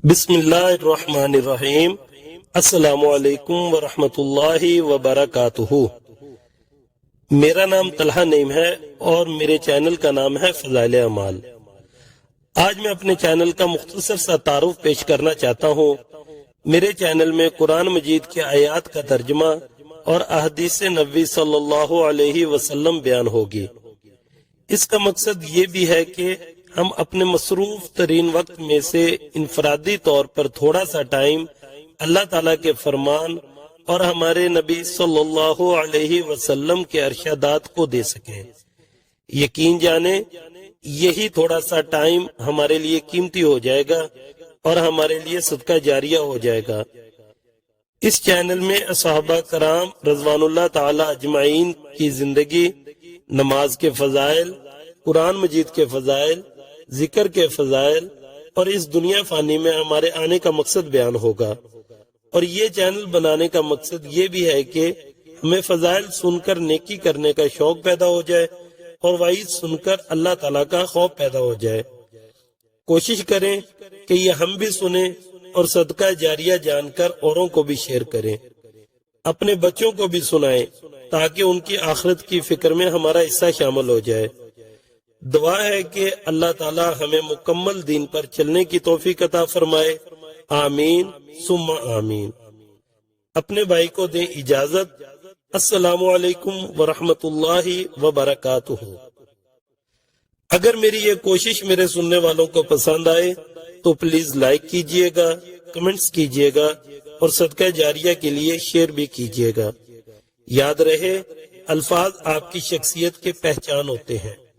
بسم اللہ الرحمن الرحیم۔ السلام علیکم ورحمۃ اللہ وبرکاتہ۔ میرا نام طلحہ نعیم ہے اور میرے چینل کا نام ہے فضائل اعمال۔ آج میں اپنے چینل کا مختصر سا تعارف پیش کرنا چاہتا ہوں۔ میرے چینل میں قرآن مجید کے آیات کا ترجمہ اور احادیث نبوی صلی اللہ علیہ وسلم بیان ہوگی۔ اس کا مقصد یہ بھی ہے کہ ہم اپنے مصروف ترین وقت میں سے انفرادی طور پر تھوڑا سا ٹائم اللہ تعالیٰ کے فرمان اور ہمارے نبی صلی اللہ علیہ وسلم کے ارشادات کو دے سکیں۔ یقین جانیں یہی تھوڑا سا ٹائم ہمارے لیے قیمتی ہو جائے گا اور ہمارے لیے صدقہ جاریہ ہو جائے گا۔ اس چینل میں صحابہ کرام رضوان اللہ تعالی اجمعین کی زندگی، نماز کے فضائل، قرآن مجید کے فضائل، ذکر کے فضائل اور اس دنیا فانی میں ہمارے آنے کا مقصد بیان ہوگا۔ اور یہ چینل بنانے کا مقصد یہ بھی ہے کہ ہمیں فضائل سن کر نیکی کرنے کا شوق پیدا ہو جائے اور وعید سن کر اللہ تعالیٰ کا خوف پیدا ہو جائے۔ کوشش کریں کہ یہ ہم بھی سنیں اور صدقہ جاریہ جان کر اوروں کو بھی شیئر کریں، اپنے بچوں کو بھی سنائیں تاکہ ان کی آخرت کی فکر میں ہمارا حصہ شامل ہو جائے۔ دعا ہے کہ اللہ تعالی ہمیں مکمل دین پر چلنے کی توفیق عطا فرمائے، آمین ثم آمین۔ اپنے بھائی کو دیں اجازت۔ السلام علیکم ورحمۃ اللہ وبرکاتہ۔ اگر میری یہ کوشش میرے سننے والوں کو پسند آئے تو پلیز لائک کیجئے گا، کمنٹس کیجئے گا اور صدقہ جاریہ کے لیے شیئر بھی کیجئے گا۔ یاد رہے، الفاظ آپ کی شخصیت کے پہچان ہوتے ہیں۔